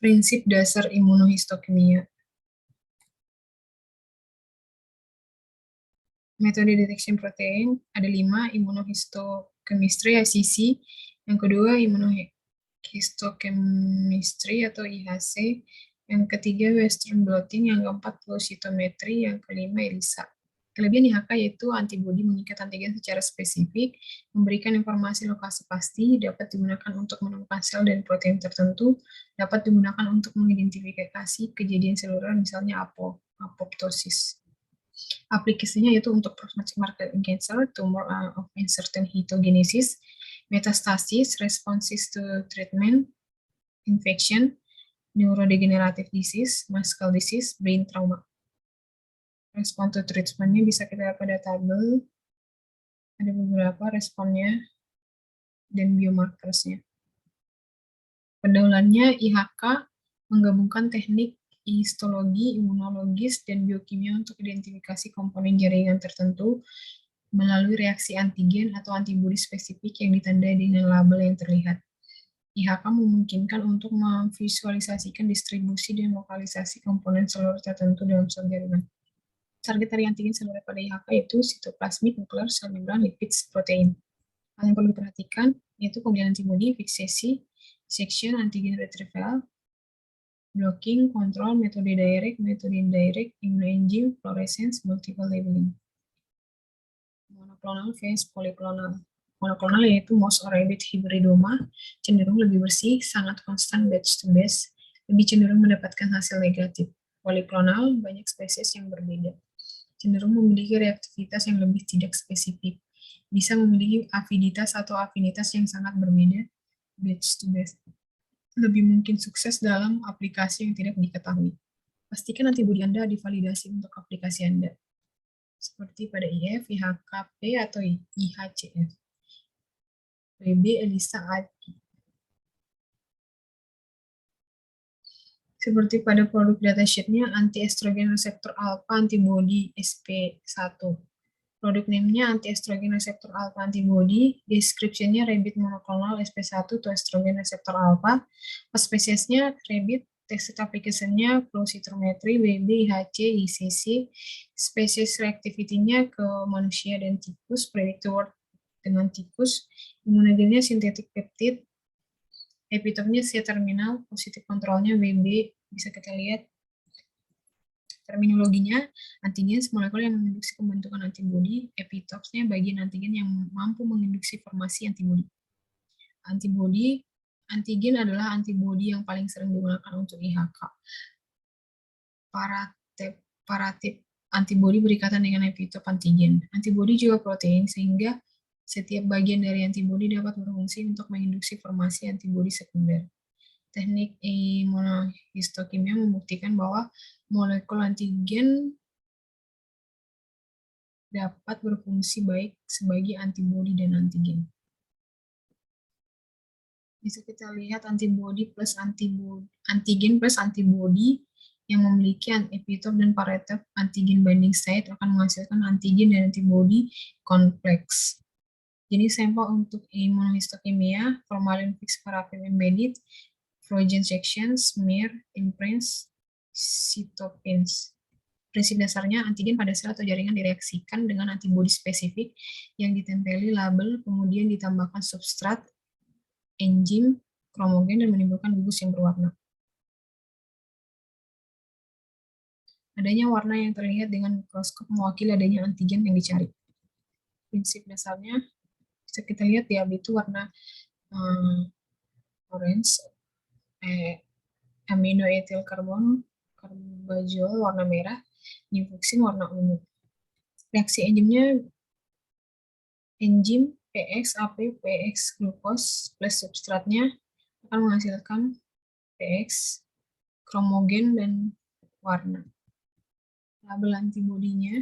Prinsip dasar imunohistokimia. Metode detection protein ada 5, immunohistochemistry (ICC), yang kedua immunohistochemistry atau IHC, yang ketiga Western blotting, yang keempat flow cytometry, yang kelima ELISA. Kelebihan IHK yaitu antibodi mengikat antigen secara spesifik, memberikan informasi lokasi pasti, dapat digunakan untuk menemukan sel dan protein tertentu, dapat digunakan untuk mengidentifikasi kejadian seluler, misalnya apoptosis. Aplikasinya yaitu untuk prognostic marker in cancer, tumor of uncertain hitogenesis, metastasis, responses to treatment, infection, neurodegenerative disease, muscle disease, brain trauma. Respon to treatment-nya bisa kita lihat pada tabel, ada beberapa responnya dan biomarkersnya. Pendahuluannya IHK menggabungkan teknik histologi, imunologis, dan biokimia untuk identifikasi komponen jaringan tertentu melalui reaksi antigen atau antibodi spesifik yang ditandai dengan label yang terlihat. IHK memungkinkan untuk memvisualisasikan distribusi dan lokalisasi komponen seluler tertentu dalam sel jaringan. Target dari antigen seluler pada IHK yaitu sitoplasmik, nuklear, sel membran, lipids, protein. Hal yang perlu diperhatikan yaitu pemilihan antibodi, fixation, section, antigen retrieval, blocking, control, metode direct, metode indirect, immunoenzim, fluorescence, multiple labeling. Monoklonal vs poliklonal. Monoklonal yaitu mouse or rabbit hybridoma, cenderung lebih bersih, sangat konstan batch to batch, lebih cenderung mendapatkan hasil negatif. Poliklonal, banyak spesies yang berbeda, cenderung memiliki reaktivitas yang lebih tidak spesifik, bisa memiliki afiditas atau afinitas yang sangat berbeda, batch to batch. Lebih mungkin sukses dalam aplikasi yang tidak diketahui. Pastikan antibodi Anda divalidasi untuk aplikasi Anda, seperti pada IF, IHKP, atau IHCF. WB, ELISA, ADI. Seperti pada produk datasheet-nya, anti-estrogen reseptor alpha antibody SP1. Produk name-nya anti-estrogen reseptor alpha antibody, description-nya rabbit monoklonal SP1 to estrogen reseptor alpha, spesiesnya rabbit, tested application-nya flow cytometry, WB, IHC, ICC, spesies reactivity-nya ke manusia dan tikus, predictor dengan tikus, imunogennya sintetik peptide, epitopnya C-terminal, positif kontrolnya WB, bisa kita lihat. Terminologinya, antigen molekul yang menginduksi pembentukan antibodi, epitopsnya bagian antigen yang mampu menginduksi formasi antibodi. Antigen adalah antibodi yang paling sering digunakan untuk IHK. Paratip antibodi berikatan dengan epitop antigen. Antibodi juga protein, sehingga setiap bagian dari antibodi dapat berfungsi untuk menginduksi formasi antibodi sekunder. Teknik imunohistokimia membuktikan bahwa molekul antigen dapat berfungsi baik sebagai antibodi dan antigen. Bisa kita lihat antibodi plus antigen plus antibodi yang memiliki epitop dan paratop antigen binding site akan menghasilkan antigen dan antibodi kompleks. Jadi sampel untuk imunohistokimia, formalin fixed paraffin embedded, Frogen sections, smear, imprints, cytokines. Prinsip dasarnya, antigen pada sel atau jaringan direaksikan dengan antibodi spesifik yang ditempeli label, kemudian ditambahkan substrat, enzim, kromogen, dan menimbulkan gugus yang berwarna. Adanya warna yang terlihat dengan mikroskop mewakili adanya antigen yang dicari. Prinsip dasarnya, bisa kita lihat ya, itu warna orange, aminoethyl carbajol warna merah, nifuksin warna ungu. Reaksi enzimnya enzim PX, AP, PX glukos plus substratnya akan menghasilkan PX, kromogen, dan warna. Label antibodinya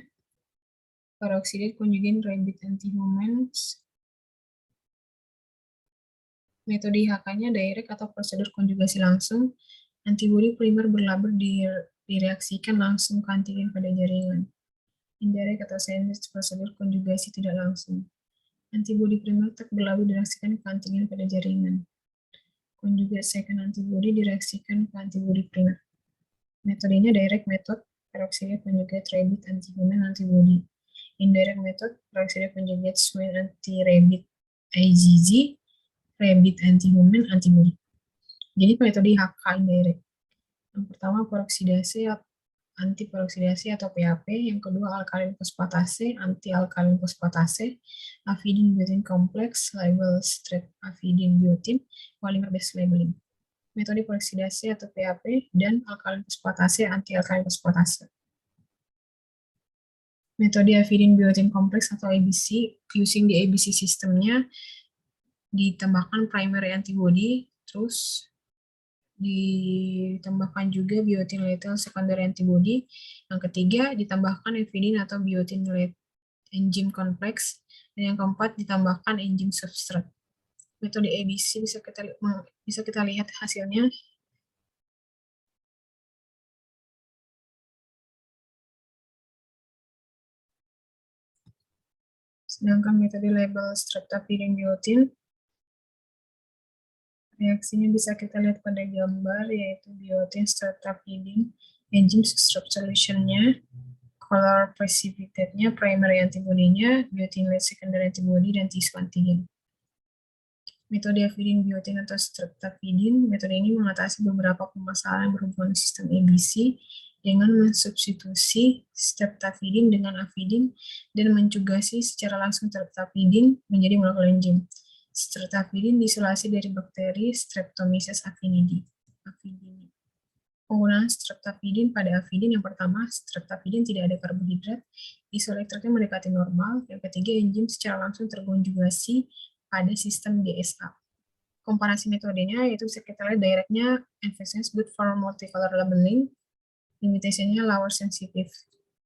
peroxide conjugate rabbit antihumans. Metode IHK-nya direct atau prosedur konjugasi langsung. Antibodi primer berlabel direaksikan langsung ke antigen pada jaringan. Indirect atau sandwich prosedur konjugasi tidak langsung. Antibodi primer tak berlabel direaksikan ke antigen pada jaringan. conjugate second antibody direaksikan ke antibody primer. Metodenya direct method, peroxide conjugate rabbit anti-human antibody. Indirect method, peroxide conjugate swine anti-rabbit IgG, rabbit anti-human antibody. Jadi metode HK indirect. Yang pertama peroksidase, anti-peroksidase atau PAP, yang kedua alkalin fosfatase, anti-alkalin fosfatase, avidin biotin kompleks, label straight avidin biotin, polymer base labeling. Metode peroksidase atau PAP dan alkalin fosfatase, anti-alkalin fosfatase. Metode avidin biotin kompleks atau ABC, using di ABC sistemnya ditambahkan primary antibody, terus ditambahkan juga biotin lethal secondary antibody. Yang ketiga, ditambahkan avidin atau biotin enzim kompleks. Dan yang keempat, ditambahkan enzim substrat. Metode ABC bisa kita lihat hasilnya. Sedangkan metode label streptavidin biotin, reaksinya bisa kita lihat pada gambar, yaitu biotin streptavidin, enzim substrat solution-nya, color precipitate-nya, primary antibody-nya, biotin late secondary antibody, dan tisu antigen. Metode avidin biotin atau streptavidin, metode ini mengatasi beberapa permasalahan berhubungan sistem ABC dengan mensubstitusi streptavidin dengan avidin dan mencugasi secara langsung streptavidin menjadi molekul enzim. Streptavidin diisolasi dari bakteri Streptomyces avidini. Penggunaan streptavidin pada avidin, yang pertama, streptavidin tidak ada karbohidrat, isoelektronnya mendekati normal. Yang ketiga, enzim secara langsung terkonjugasi pada sistem DSA. Komparasi metodenya yaitu bisa kita lihat directnya emphasize good for multicolor labeling, limitationnya lower sensitive,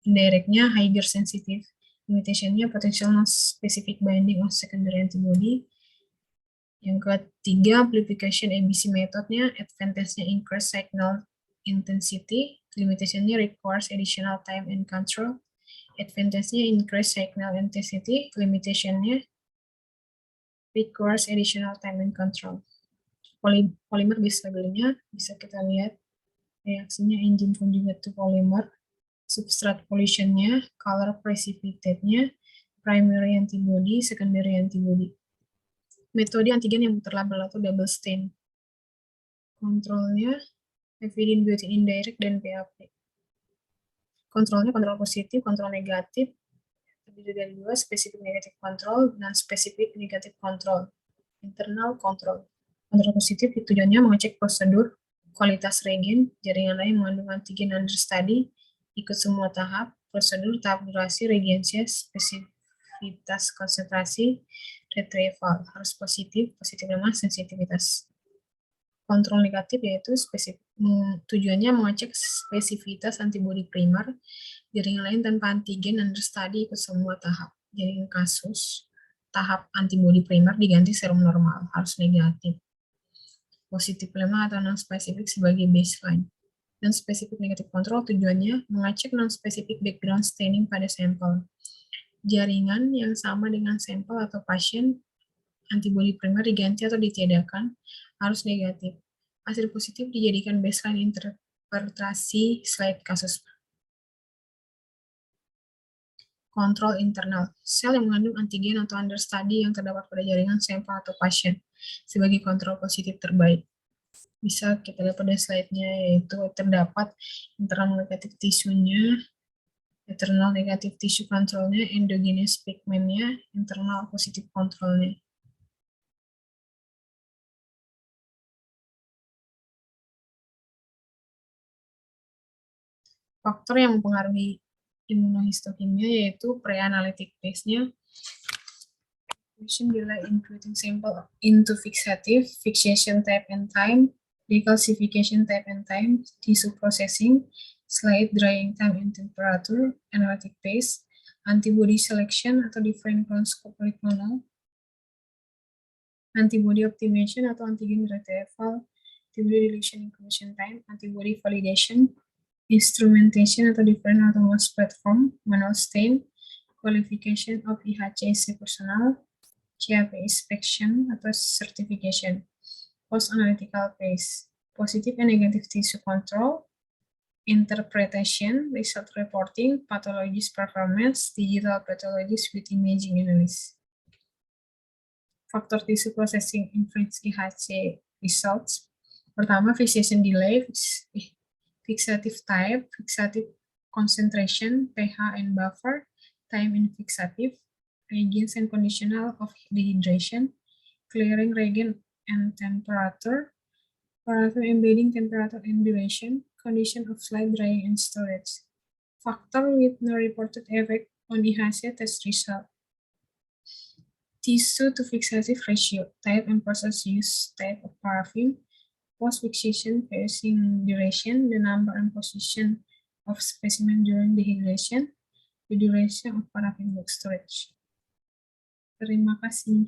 indirectnya higher sensitive, limitationnya potential non-specific binding of secondary antibody. Yang ketiga, amplification ABC metodenya, advantage-nya increase signal intensity, limitation-nya requires additional time and control, advantage-nya increase signal intensity, limitation-nya requires additional time and control. Polymer base labeling-nya bisa kita lihat reaksinya enzim conjugate to polymer, substrate pollution-nya, color precipitate-nya, primary antibody, secondary antibody. Metode antigen yang terlabel atau double stain. Kontrolnya avidin biotin indirect dan PAP. Kontrolnya kontrol positif, kontrol negatif, terdiri dari dua, spesifik negatif kontrol dan spesifik negatif kontrol. Internal kontrol. Kontrol positif tujuannya mengecek prosedur, kualitas reagen, jaringan lain mengandung antigen understudy, ikut semua tahap, prosedur, tahap durasi, reagensia, spesifitas konsentrasi, retrieval, harus positif, positif lemah, sensitivitas. Kontrol negatif yaitu tujuannya mengecek spesifitas antibodi primer, jaringan lain tanpa antigen understudy ikut semua tahap. Jaringan kasus, tahap antibodi primer diganti serum normal, harus negatif. Positif lemah atau non-spesifik sebagai baseline. Dan spesifik negatif kontrol tujuannya mengecek non-spesifik background staining pada sampel. Jaringan yang sama dengan sampel atau pasien, antibodi primer diganti atau ditiadakan, harus negatif. Hasil positif dijadikan baseline interpretasi slide kasus. Kontrol internal, sel yang mengandung antigen atau understudy yang terdapat pada jaringan sampel atau pasien sebagai kontrol positif terbaik. Bisa kita lihat pada slide-nya, yaitu terdapat internal negatif tisunya, internal negatif tisu kontrolnya, endogenous pigmentnya, internal positif kontrolnya. Faktor yang mempengaruhi imunohistokimia yaitu pre-analytic phase-nya, delay including sample into fixative, fixation type and time, decalcification type and time, tissue processing, slide drying time and temperature, analytic phase, antibody selection atau different clonoscope polyclonal, antibody optimization atau antigen retrieval, antibody deletion inclusion time, antibody validation, instrumentation atau different autonomous platform, manual stain, qualification of IHC personnel, CAP inspection atau certification. post-analytical phase, positive and negative tissue control, interpretation, result reporting, pathologist performance, digital pathologist with imaging analysis. Faktor tissue processing influence IHC results. Pertama, fixation delay, fixative type, fixative concentration, pH and buffer, time in fixative, reagents and conditional of dehydration, clearing reagent and temperature, parameter embedding temperature and duration, condition of slide drying and storage. Factor with no reported effect on IHC test result. Tissue to fixative ratio, type and process use, type of paraffin, post-fixation phasing duration, the number and position of specimen during dehydration, the duration of paraffin box storage. Terima kasih.